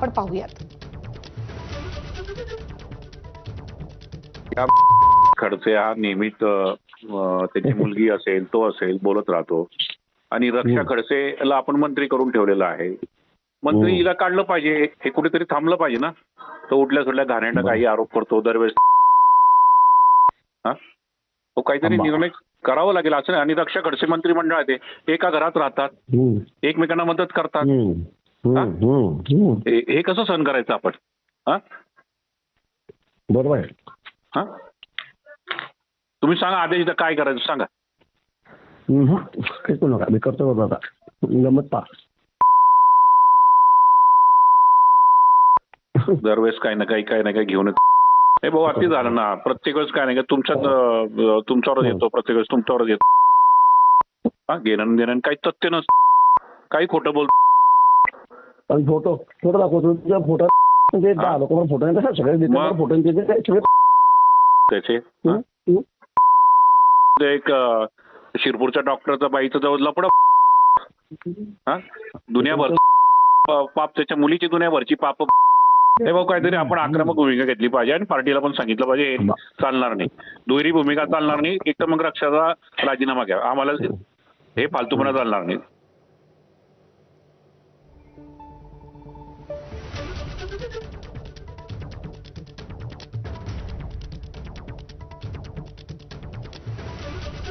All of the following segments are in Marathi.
आपण पाहूयात. खडसे हा नेहमीच त्याची मुलगी असेल तो असेल बोलत राहतो आणि रक्षा खडसेला आपण मंत्री करून ठेवलेला आहे. मंत्री हिला काढलं पाहिजे, हे कुठेतरी थांबलं पाहिजे ना. तो उठल्या सुटल्या घाणेरडा काही आरोप करतो दरवेळेस. तो काहीतरी निर्णय करावा लागेल असं. आणि रक्षा खडसे मंत्रिमंडळात एका घरात राहतात, एकमेकांना मदत करतात. हे कसं सहन करायचं आपण? बरोबर आहे. तुम्ही सांगा आदेश काय करायचं सांगा. काही करू नका, मी करतो बाबा गमत पा. दरवेळेस काही ना काही घेऊन हे भाऊ अति झालं ना. प्रत्येक वेळेस काय नाही का तुमच्यावरच येतो, प्रत्येक वेळेस तुमच्यावरच येतो. घेणं देणं काही तथ्य नसतं, काही खोटं बोलतो. फोटो दाखवतो तुझ्या फोटो फोटो फोटो त्याचे एक शिरपूरच्या डॉक्टरचा बाईचं जवळ लपड दुनियाभर पाप, त्याच्या मुलीची दुनियाभरची पाप. हे भाऊ काहीतरी आपण आक्रमक भूमिका घेतली पाहिजे आणि पार्टीला पण सांगितलं पाहिजे हे चालणार नाही, दुहेरी भूमिका चालणार नाही. एक तर मग रक्षाचा राजीनामा घ्या, आम्हाला हे फालतूपणा चालणार नाही.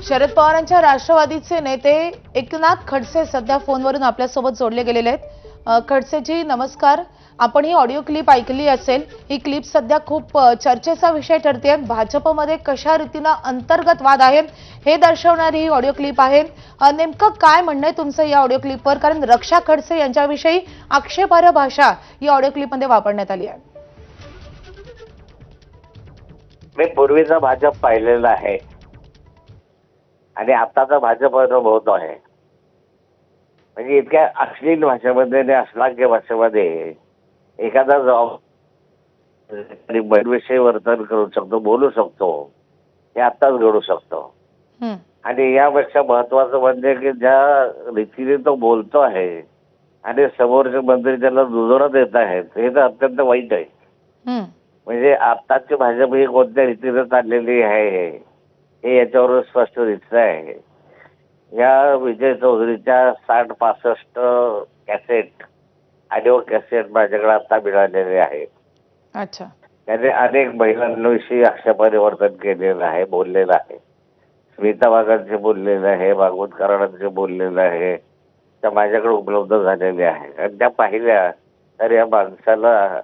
शरद पवारांच्या राष्ट्रवादीचे नेते एकनाथ खडसे सध्या फोनवरून आपल्यासोबत जोडले गेलेले आहेत. खडसेजी नमस्कार. आपण ही ऑडिओ क्लिप ऐकली असेल. ही क्लिप सध्या खूप चर्चेचा विषय ठरते. भाजपमध्ये कशा रीतीनं अंतर्गत वाद आहे हे दर्शवणारी ही ऑडिओ क्लिप आहे. नेमकं काय म्हणणं आहे तुमचं या ऑडिओ क्लिपवर? कारण रक्षा खडसे यांच्याविषयी आक्षेपार्ह भाषा ही ऑडिओ क्लिपमध्ये वापरण्यात आली आहे. मी पूर्वीचा भाजप पाहिलेला आहे आणि आताचा भाजप अनुभवतो आहे. म्हणजे इतक्या अश्लील भाषेमध्ये आणि अश्लाघ्य भाषेमध्ये एखादा गैरविषयी वर्तन करू शकतो, बोलू शकतो, हे आत्ताच घडू शकतो. आणि यापेक्षा महत्वाचं म्हणजे की ज्या रीतीने तो बोलतो आहे आणि समोरचे मंत्री त्याला दुजोरा देत आहेत, हे तर अत्यंत वाईट आहे. म्हणजे आत्ताची भाजप ही कोणत्या रीतीने चाललेली आहे हे याच्यावर स्पष्ट दिसत आहे. या विजय चौधरीच्या 60-65 कॅसेट, ऑडिओ कॅसेट माझ्याकडे आता मिळालेले आहेत. अच्छा. त्याने अनेक महिलांविषयी आक्षेपार्ह वर्तन केलेलं आहे, बोललेलं आहे. स्मिता वाघांचे बोललेलं आहे, भागवत कराडांचे बोललेलं आहे, त्या माझ्याकडे उपलब्ध झालेल्या आहे. आणि त्या पाहिल्या तर या माणसाला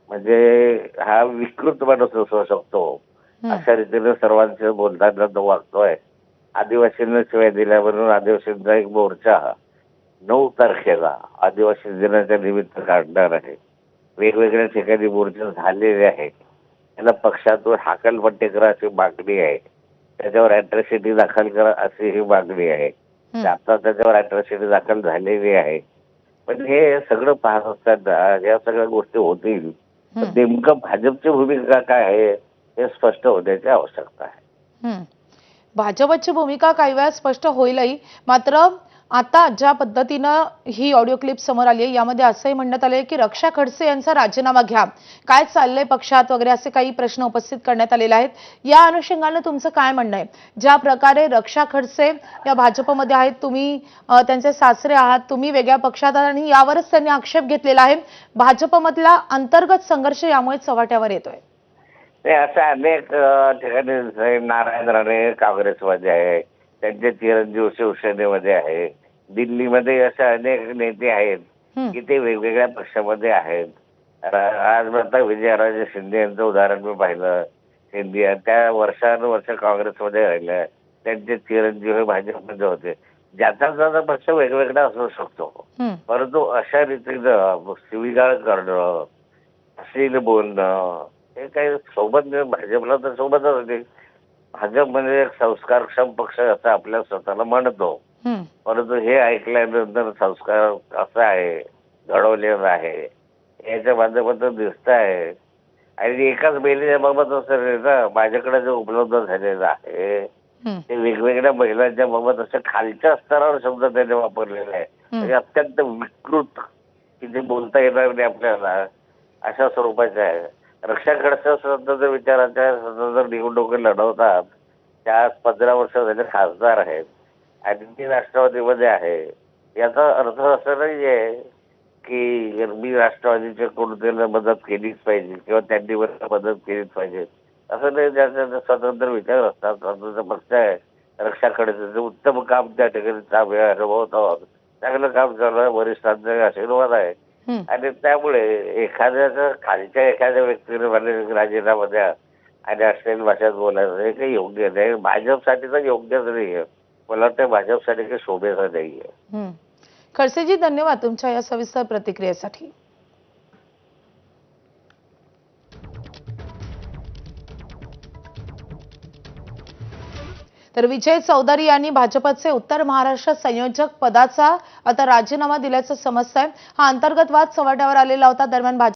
म्हणजे हा विकृत माणूस असू शकतो अशा रीतीने सर्वांचे बोलताना तो वागतोय. आदिवासींना शिवाय दिल्या म्हणून आदिवासींचा एक मोर्चा 9 तारखेला आदिवासी दिनाच्या निमित्त काढणार आहे. वेगवेगळ्या ठिकाणी मोर्चे झालेले आहेत. त्याला पक्षातून हाकलपट्टी करा अशी मागणी आहे. त्याच्यावर अॅट्रॉसिटी दाखल करा अशी ही मागणी आहे. आता त्याच्यावर अॅट्रॉसिटी दाखल झालेली आहे. पण हे सगळं पाहत असताना या सगळ्या गोष्टी होतील, नेमकं भाजपची भूमिका काय आहे हे स्पष्ट होण्याची आवश्यकता आहे. भाजपची भूमिका काही वेळा स्पष्ट होईलही, मात्र आता ज्या पद्धतीनं ही ऑडिओ क्लिप समोर आली आहे यामध्ये असंही म्हणण्यात आलंय की रक्षा खडसे यांचा राजीनामा घ्या, काय चाललंय पक्षात वगैरे असे काही प्रश्न उपस्थित करण्यात आलेले आहेत. या अनुषंगाने तुमचं काय म्हणणं आहे? ज्या प्रकारे रक्षा खडसे या भाजपमध्ये आहेत, तुम्ही त्यांचे सासरे आहात, तुम्ही वेगळ्या पक्षात आहात आणि यावरच त्यांनी आक्षेप घेतलेला आहे. भाजपमधला अंतर्गत संघर्ष यामुळे चव्हाट्यावर येतोय. अशा अनेक ठिकाणी नारायण राणे काँग्रेसमध्ये आहे, त्यांचे चिरंजीव शिवसेनेमध्ये आहे, दिल्लीमध्ये अशा अनेक नेते आहेत की ते वेगवेगळ्या पक्षामध्ये आहेत. आज आता विजयराजे शिंदे यांचं उदाहरण मी पाहिलं. शिंदे त्या वर्षानुवर्ष काँग्रेसमध्ये राहिल्या, त्यांचे चिरंजीव हे भाजपमध्ये होते. ज्याचा ज्याचा पक्ष वेगवेगळा असू शकतो, परंतु अशा रीतीनं शिवीगाळ करणं, अश्लील बोलणं हे काही सोबत भाजपला तर सोबतच होते. भाजप म्हणजे एक संस्कारक्षम पक्ष असं आपल्या स्वतःला म्हणतो, परंतु हे ऐकल्यानंतर संस्कार कसं आहे, घडवलेलं आहे याच्या माध्यमातून दिसत आहे. आणि एकाच महिलेच्या बाबत असं ना, माझ्याकडे जे उपलब्ध झालेलं आहे ते वेगवेगळ्या महिलांच्या बाबत असं खालच्या स्तरावर शब्द त्याने वापरलेला आहे. म्हणजे अत्यंत विकृत की ते बोलता येणार नाही आपल्याला, अशा स्वरूपाचे आहे. रक्षा खडसे सुद्धा जर विचाराच्या सुद्धा जर निवडणुकी लढवतात, त्या आज 15 वर्ष झाले खासदार आहेत आणि ती राष्ट्रवादीमध्ये आहे. याचा अर्थ असा नाहीये की मी राष्ट्रवादीच्या कोणत्याला मदत केलीच पाहिजे किंवा त्यांनी मला मदत केलीच पाहिजे, असं नाही. ज्याचा स्वतंत्र विचार असतात, स्वतंत्र पक्ष आहे. रक्षा खडसेंचं उत्तम काम त्या ठिकाणी आम्ही अनुभवत आहोत. चांगलं काम चालू आहे, वरिष्ठांचे आशीर्वाद आहे. हं. आणि त्यामुळे एखाद्याचं खालच्या एखाद्या व्यक्तीने मला राजीनामा द्या आणि अश्लील भाषेत बोलायचं हे काही योग्य नाही. भाजपसाठी तर योग्यच नाहीये. मला वाटतं भाजपसाठी काही शोभेचं नाहीये. हं. खडसेजी, धन्यवाद तुमच्या या सविस्तर प्रतिक्रियेसाठी. तर विजय चौधरी यांनी भाजपचे उत्तर महाराष्ट्र संयोजक पदाचा आता राजीनामा दिल्याचं समजतंय. हा अंतर्गत वाद चव्हाट्यावर आलेला होता. दरम्यान